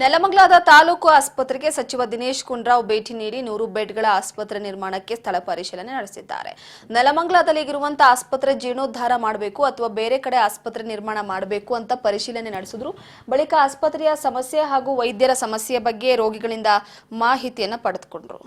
ನೆಲಮಂಗಲದ ತಾಲೂಕು ಆಸ್ಪತ್ರೆಗೆ ಸಚಿವ ದಿನೇಶ್ ಗುಂಡೂರಾವ್ ಭೇಟಿ ನೀಡಿ 100 ಬೆಡ್ಗಳ ಆಸ್ಪತ್ರೆ ನಿರ್ಮಾಣಕ್ಕೆ ಸ್ಥಳ ಪರಿಶೀಲನೆ ನಡೆಸಿದ್ದಾರೆ. ನೆಲಮಂಗಲದಲ್ಲಿ ಇರುವಂತ ಆಸ್ಪತ್ರೆ ಜೀರ್ಣೋದ್ಧಾರ ಮಾಡಬೇಕು ಅಥವಾ ಬೇರೆ ಕಡೆ ಆಸ್ಪತ್ರೆ ನಿರ್ಮಾಣ ಮಾಡಬೇಕು ಅಂತ ಪರಿಶೀಲನೆ ನಡೆಸಿದ್ರು. ಬಳಿಕ ಆಸ್ಪತ್ರೆಯ ಸಮಸ್ಯೆ ಹಾಗೂ ವೈದ್ಯರ ಸಮಸ್ಯೆ ಬಗ್ಗೆ ರೋಗಿಗಳಿಂದ ಮಾಹಿತಿಯನ್ನು ಪಡೆದುಕೊಂಡರು.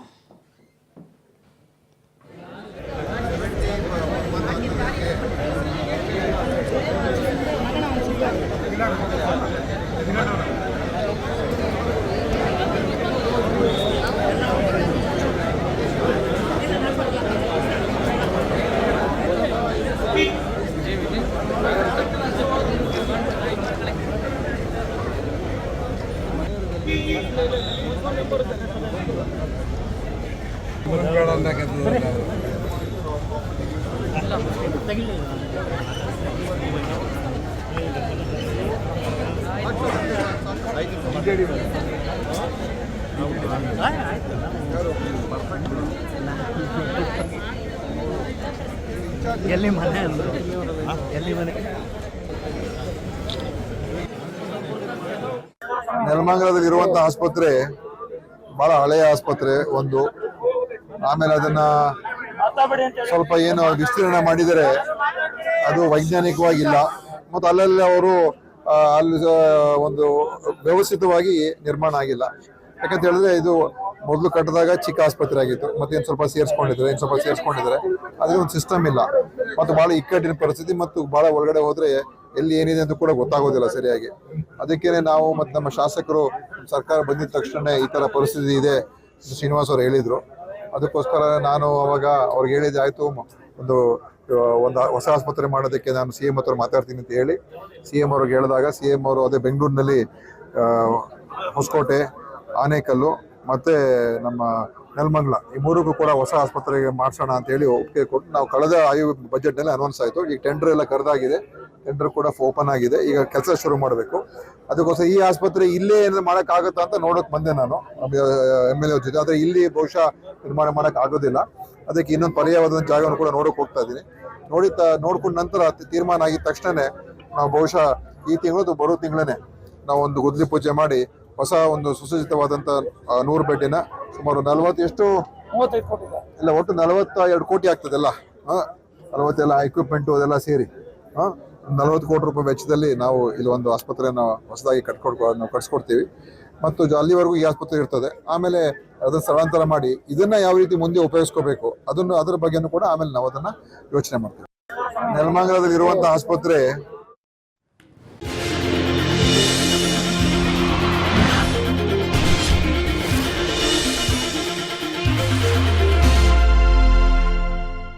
ಎಲ್ಲಿ ಮನೆ ಅಂದ್ರು ಎಲ್ಲಿ ಮನೆ ನೆಲಮಂಗಲದಲ್ಲಿ ಇರುವಂತ ಆಸ್ಪತ್ರೆ ಬಹಳ ಹಳೆಯ ಆಸ್ಪತ್ರೆ ಒಂದು. ಆಮೇಲೆ ಅದನ್ನ ಸ್ವಲ್ಪ ಏನು ವಿಸ್ತೀರ್ಣ ಮಾಡಿದರೆ ಅದು ವೈಜ್ಞಾನಿಕವಾಗಿಲ್ಲ ಮತ್ತು ಅಲ್ಲಲ್ಲಿ ಅವರು ಅಲ್ಲಿ ಒಂದು ವ್ಯವಸ್ಥಿತವಾಗಿ ನಿರ್ಮಾಣ ಆಗಿಲ್ಲ. ಯಾಕಂತ ಹೇಳಿದ್ರೆ ಇದು ಮೊದಲು ಕಟ್ಟಿದಾಗ ಚಿಕ್ಕ ಆಸ್ಪತ್ರೆ ಆಗಿತ್ತು, ಮತ್ತೆ ಇನ್ನು ಸ್ವಲ್ಪ ಸೇರಿಸ್ಕೊಂಡಿದ್ದಾರೆ. ಅದೇ ಒಂದು ಸಿಸ್ಟಮ್ ಇಲ್ಲ ಮತ್ತು ಬಹಳ ಇಕ್ಕಟ್ಟಿನ ಪರಿಸ್ಥಿತಿ ಮತ್ತು ಬಹಳ ಒಳಗಡೆ ಹೋದ್ರೆ ಎಲ್ಲಿ ಏನಿದೆ ಅಂತ ಕೂಡ ಗೊತ್ತಾಗೋದಿಲ್ಲ ಸರಿಯಾಗಿ. ಅದಕ್ಕೇನೆ ನಾವು ಮತ್ತು ನಮ್ಮ ಶಾಸಕರು ಸರ್ಕಾರ ಬಂದಿದ ತಕ್ಷಣ ಈ ತರ ಪರಿಸ್ಥಿತಿ ಇದೆ ಶ್ರೀನಿವಾಸ್ ಅವರು ಹೇಳಿದ್ರು. ಅದಕ್ಕೋಸ್ಕರ ನಾನು ಅವಾಗ ಅವ್ರಿಗೆ ಹೇಳಿದೆ, ಆಯ್ತು ಒಂದು ಹೊಸ ಆಸ್ಪತ್ರೆ ಮಾಡೋದಕ್ಕೆ ನಾನು CM ಹತ್ರ ಮಾತಾಡ್ತೀನಿ ಅಂತ ಹೇಳಿ CM ಅವ್ರಿಗೆ ಹೇಳಿದಾಗ CM ಅವರು ಅದೇ ಬೆಂಗಳೂರಿನಲ್ಲಿ ಹೊಸಕೋಟೆ, ಆನೇಕಲ್ಲು ಮತ್ತೆ ನಮ್ಮ ನೆಲಮಂಗಲ ಈ ಮೂರಕ್ಕೂ ಕೂಡ ಹೊಸ ಆಸ್ಪತ್ರೆಗೆ ಮಾಡಿಸೋಣ ಅಂತ ಹೇಳಿ ಒಪ್ಪಿಗೆ ಕೊಟ್ಟು ನಾವು ಕಳೆದ ಬಜೆಟ್ ನಲ್ಲಿ ಅನೌನ್ಸ್ ಆಯಿತು. ಈಗ ಟೆಂಡರ್ ಎಲ್ಲ ಕರೆದಾಗಿದೆ, ಟೆಂಡರ್ ಕೂಡ ಓಪನ್ ಆಗಿದೆ, ಈಗ ಕೆಲಸ ಶುರು ಮಾಡಬೇಕು. ಅದಕ್ಕೋಸ್ಕರ ಈ ಆಸ್ಪತ್ರೆ ಇಲ್ಲೇ ಏನಾದ್ರು ಮಾಡೋಕ್ಕಾಗುತ್ತಾ ಅಂತ ನೋಡೋಕೆ ಬಂದೆ ನಾನು MLA ಜೊತೆ. ಆದರೆ ಇಲ್ಲಿ ಬಹುಶಃ ನಿರ್ಮಾಣ ಮಾಡೋಕೆ ಆಗೋದಿಲ್ಲ. ಅದಕ್ಕೆ ಇನ್ನೊಂದು ಪರ್ಯಾಯವಾದ ಜಾಗವನ್ನು ಕೂಡ ನೋಡೋಕೆ ಹೋಗ್ತಾ ಇದ್ದೀನಿ. ನೋಡ್ಕೊಂಡ ನಂತರ ತೀರ್ಮಾನ ಆಗಿದ ತಕ್ಷಣನೇ ನಾವು ಬಹುಶಃ ಈ ತಿಂಗಳು ಬರೋ ತಿಂಗಳೇ ನಾವು ಒಂದು ಗುದ್ದಲಿ ಪೂಜೆ ಮಾಡಿ ಹೊಸ ಒಂದು ಸುಸಜ್ಜಿತವಾದಂಥ 100 ಬೆಡ್ಡಿನ ಸುಮಾರು 35 ಕೋಟಿ ಇಲ್ಲ, ಒಟ್ಟು 42 ಕೋಟಿ ಆಗ್ತದೆಲ್ಲ. 40 ಎಕ್ವಿಪ್ಮೆಂಟು ಅದೆಲ್ಲ ಸೇರಿ 40 ಕೋಟಿ ರೂಪಾಯಿ ವೆಚ್ಚದಲ್ಲಿ ನಾವು ಇಲ್ಲಿ ಒಂದು ಆಸ್ಪತ್ರೆಯನ್ನು ಹೊಸದಾಗಿ ನಾವು ಕಟ್ಸ್ಕೊಡ್ತೀವಿ. ಮತ್ತು ಅಲ್ಲಿವರೆಗೂ ಈ ಆಸ್ಪತ್ರೆ ಇರ್ತದೆ. ಆಮೇಲೆ ಅದನ್ನು ಸ್ಥಳಾಂತರ ಮಾಡಿ ಇದನ್ನ ಯಾವ ರೀತಿ ಮುಂದೆ ಉಪಯೋಗಿಸ್ಕೋಬೇಕು ಅದರ ಬಗ್ಗೆನೂ ಕೂಡ ಆಮೇಲೆ ನಾವು ಅದನ್ನ ಯೋಚನೆ ಮಾಡ್ತೀವಿ. ನೆಲಮಂಗಲದಲ್ಲಿ ಇರುವಂತಹ ಆಸ್ಪತ್ರೆ